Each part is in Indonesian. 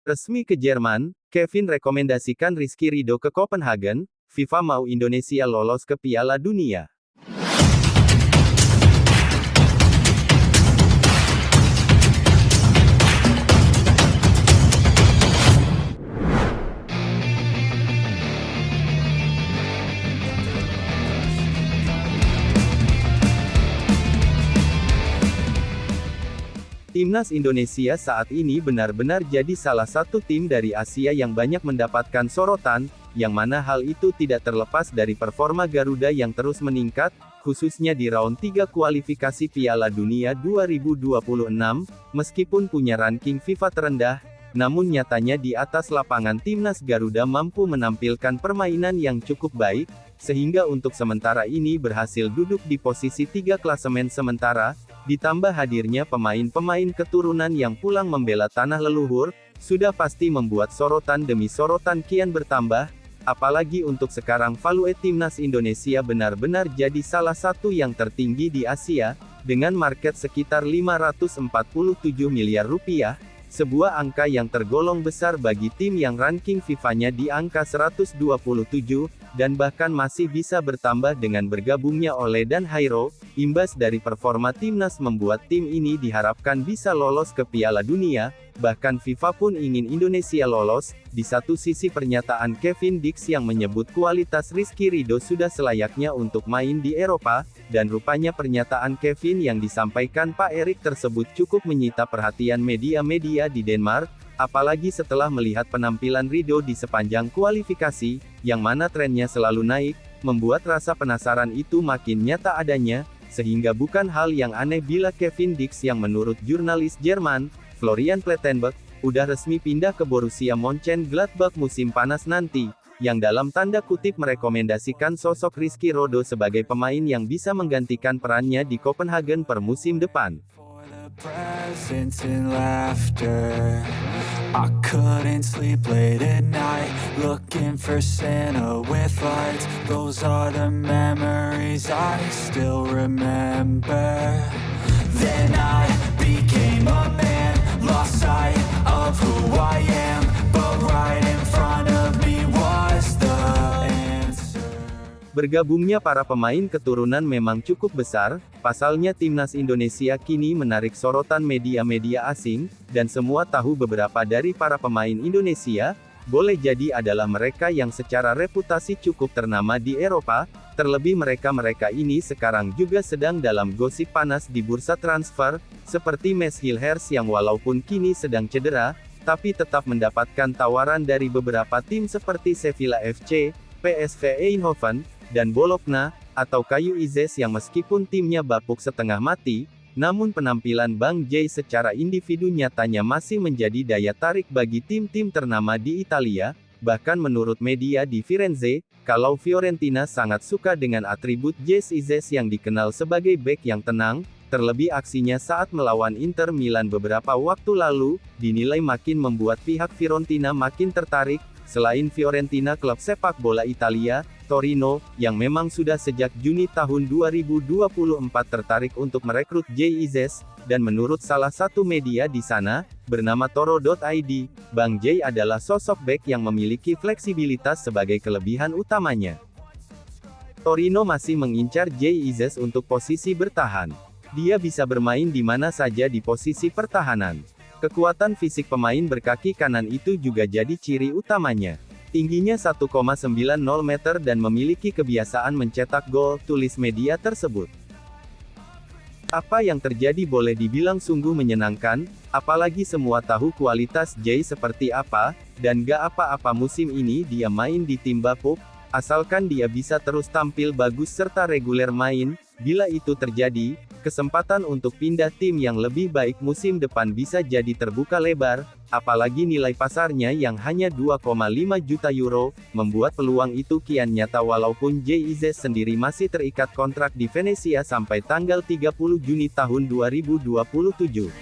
Resmi ke Jerman, Kevin rekomendasikan Rizky Ridho ke Copenhagen, FIFA mau Indonesia lolos ke Piala Dunia. Timnas Indonesia saat ini benar-benar jadi salah satu tim dari Asia yang banyak mendapatkan sorotan, yang mana hal itu tidak terlepas dari performa Garuda yang terus meningkat, khususnya di round 3 kualifikasi Piala Dunia 2026, meskipun punya ranking FIFA terendah, namun nyatanya di atas lapangan Timnas Garuda mampu menampilkan permainan yang cukup baik, sehingga untuk sementara ini berhasil duduk di posisi 3 klasemen sementara. Ditambah hadirnya pemain-pemain keturunan yang pulang membela tanah leluhur, sudah pasti membuat sorotan demi sorotan kian bertambah, apalagi untuk sekarang value Timnas Indonesia benar-benar jadi salah satu yang tertinggi di Asia, dengan market sekitar 547 miliar rupiah, sebuah angka yang tergolong besar bagi tim yang ranking FIFA-nya di angka 127, dan bahkan masih bisa bertambah dengan bergabungnya Ole dan Hairo. Imbas dari performa timnas membuat tim ini diharapkan bisa lolos ke Piala Dunia, bahkan FIFA pun ingin Indonesia lolos. Di satu sisi pernyataan Kevin Dix yang menyebut kualitas Rizky Ridho sudah selayaknya untuk main di Eropa, dan rupanya pernyataan Kevin yang disampaikan Pak Erik tersebut cukup menyita perhatian media-media di Denmark, apalagi setelah melihat penampilan Ridho di sepanjang kualifikasi, yang mana trennya selalu naik, membuat rasa penasaran itu makin nyata adanya. Sehingga bukan hal yang aneh bila Kevin Dix yang menurut jurnalis Jerman, Florian Plettenberg, udah resmi pindah ke Borussia Mönchengladbach musim panas nanti, yang dalam tanda kutip merekomendasikan sosok Rizky Ridho sebagai pemain yang bisa menggantikan perannya di Copenhagen per musim depan. Presence and laughter. I couldn't sleep late at night, looking for Santa with lights. Those are the memories I still remember. Then I became a man, lost sight of who I am, but right in front of me was the answer. Bergabungnya para pemain keturunan memang cukup besar, pasalnya Timnas Indonesia kini menarik sorotan media-media asing, dan semua tahu beberapa dari para pemain Indonesia, boleh jadi adalah mereka yang secara reputasi cukup ternama di Eropa, terlebih mereka-mereka ini sekarang juga sedang dalam gosip panas di bursa transfer, seperti Mads Hilhers yang walaupun kini sedang cedera, tapi tetap mendapatkan tawaran dari beberapa tim seperti Sevilla FC, PSV Eindhoven, dan Bologna, atau Kayu Izes yang meskipun timnya bapuk setengah mati, namun penampilan Bang Jay secara individu nyatanya masih menjadi daya tarik bagi tim-tim ternama di Italia. Bahkan menurut media di Firenze, kalau Fiorentina sangat suka dengan atribut Jay Izes yang dikenal sebagai bek yang tenang, terlebih aksinya saat melawan Inter Milan beberapa waktu lalu, dinilai makin membuat pihak Fiorentina makin tertarik. Selain Fiorentina, klub sepak bola Italia, Torino, yang memang sudah sejak Juni tahun 2024 tertarik untuk merekrut Jay Izes, dan menurut salah satu media di sana, bernama Toro.id, Bang Jay adalah sosok bek yang memiliki fleksibilitas sebagai kelebihan utamanya. Torino masih mengincar Jay Izes untuk posisi bertahan. Dia bisa bermain di mana saja di posisi pertahanan. Kekuatan fisik pemain berkaki kanan itu juga jadi ciri utamanya. Tingginya 1,90 meter dan memiliki kebiasaan mencetak gol, tulis media tersebut. Apa yang terjadi boleh dibilang sungguh menyenangkan, apalagi semua tahu kualitas Jay seperti apa, dan gak apa-apa musim ini dia main di tim bapuk, asalkan dia bisa terus tampil bagus serta reguler main. Bila itu terjadi, kesempatan untuk pindah tim yang lebih baik musim depan bisa jadi terbuka lebar, apalagi nilai pasarnya yang hanya 2,5 juta euro, membuat peluang itu kian nyata walaupun Jay Izes sendiri masih terikat kontrak di Venezia sampai tanggal 30 Juni tahun 2027.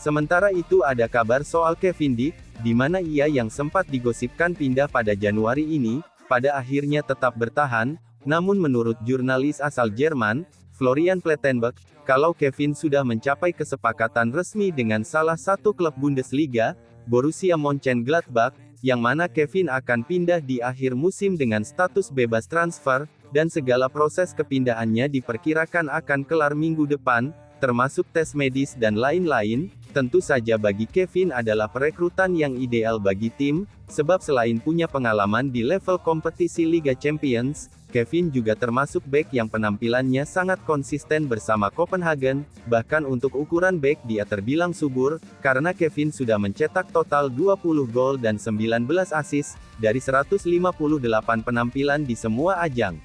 Sementara itu ada kabar soal Kevin Dick, di mana ia yang sempat digosipkan pindah pada Januari ini, pada akhirnya tetap bertahan, namun menurut jurnalis asal Jerman, Florian Plettenberg, kalau Kevin sudah mencapai kesepakatan resmi dengan salah satu klub Bundesliga, Borussia Mönchengladbach, yang mana Kevin akan pindah di akhir musim dengan status bebas transfer, dan segala proses kepindahannya diperkirakan akan kelar minggu depan, termasuk tes medis dan lain-lain. Tentu saja bagi Kevin adalah perekrutan yang ideal bagi tim, sebab selain punya pengalaman di level kompetisi Liga Champions, Kevin juga termasuk bek yang penampilannya sangat konsisten bersama Copenhagen, bahkan untuk ukuran bek dia terbilang subur, karena Kevin sudah mencetak total 20 gol dan 19 assist, dari 158 penampilan di semua ajang.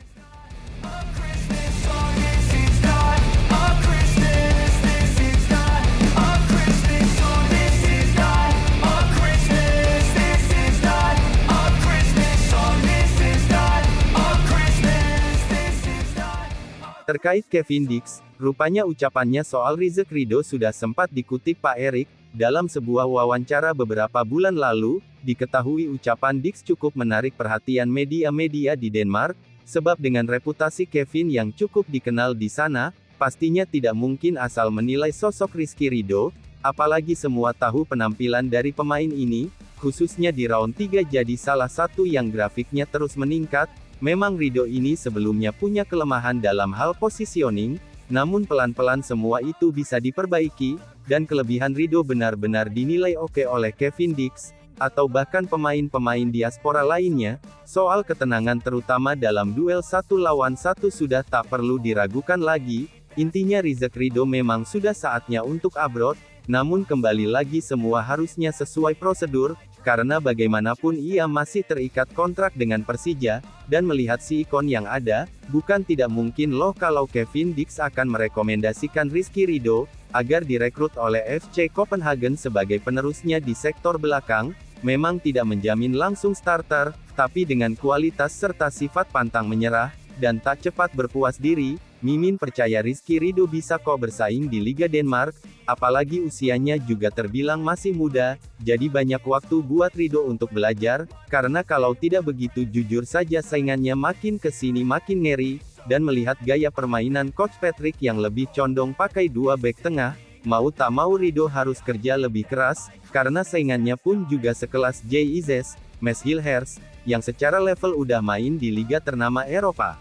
Terkait Kevin Dick, rupanya ucapannya soal Rizek Ridho sudah sempat dikutip Pak Erik, dalam sebuah wawancara beberapa bulan lalu, diketahui ucapan Dick cukup menarik perhatian media-media di Denmark, sebab dengan reputasi Kevin yang cukup dikenal di sana, pastinya tidak mungkin asal menilai sosok Rizky Ridho, apalagi semua tahu penampilan dari pemain ini, khususnya di round 3 jadi salah satu yang grafiknya terus meningkat. Memang Ridho ini sebelumnya punya kelemahan dalam hal positioning, namun pelan-pelan semua itu bisa diperbaiki, dan kelebihan Ridho benar-benar dinilai oke oleh Kevin Dick, atau bahkan pemain-pemain diaspora lainnya. Soal ketenangan terutama dalam duel 1 lawan 1 sudah tak perlu diragukan lagi, intinya Rizek Ridho memang sudah saatnya untuk abroad, namun kembali lagi semua harusnya sesuai prosedur, karena bagaimanapun ia masih terikat kontrak dengan Persija, dan melihat si ikon yang ada, bukan tidak mungkin loh kalau Kevin Dick akan merekomendasikan Rizky Ridho, agar direkrut oleh FC Copenhagen sebagai penerusnya di sektor belakang, memang tidak menjamin langsung starter, tapi dengan kualitas serta sifat pantang menyerah, dan tak cepat berpuas diri, Mimin percaya Rizky Ridho bisa kok bersaing di Liga Denmark, apalagi usianya juga terbilang masih muda, jadi banyak waktu buat Ridho untuk belajar, karena kalau tidak begitu jujur saja saingannya makin kesini makin ngeri, dan melihat gaya permainan Coach Patrick yang lebih condong pakai 2 bek tengah, mau tak mau Ridho harus kerja lebih keras, karena saingannya pun juga sekelas Jay Izes, Mads Hilhers, yang secara level udah main di liga ternama Eropa.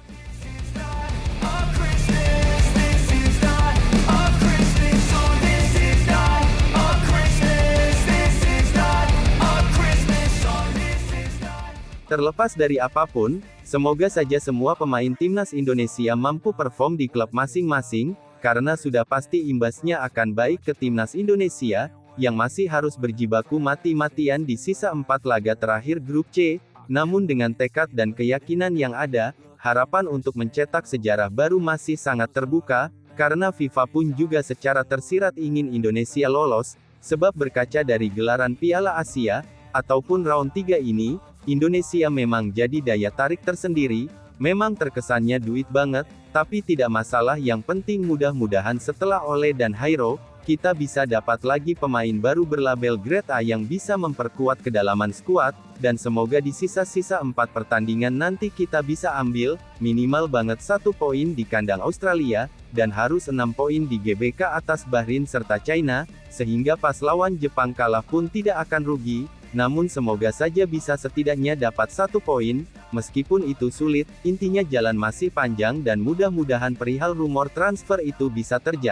Terlepas dari apapun, semoga saja semua pemain timnas Indonesia mampu perform di klub masing-masing, karena sudah pasti imbasnya akan baik ke timnas Indonesia, yang masih harus berjibaku mati-matian di sisa 4 laga terakhir grup C, namun dengan tekad dan keyakinan yang ada, harapan untuk mencetak sejarah baru masih sangat terbuka, karena FIFA pun juga secara tersirat ingin Indonesia lolos, sebab berkaca dari gelaran Piala Asia, ataupun round 3 ini, Indonesia memang jadi daya tarik tersendiri, memang terkesannya duit banget, tapi tidak masalah yang penting mudah-mudahan setelah Ole dan Hairo, kita bisa dapat lagi pemain baru berlabel Grade A yang bisa memperkuat kedalaman skuad, dan semoga di sisa-sisa 4 pertandingan nanti kita bisa ambil, minimal banget 1 poin di kandang Australia, dan harus 6 poin di GBK atas Bahrain serta China, sehingga pas lawan Jepang kalah pun tidak akan rugi. Namun semoga saja bisa setidaknya dapat 1 poin, meskipun itu sulit, intinya jalan masih panjang dan mudah-mudahan perihal rumor transfer itu bisa terjadi.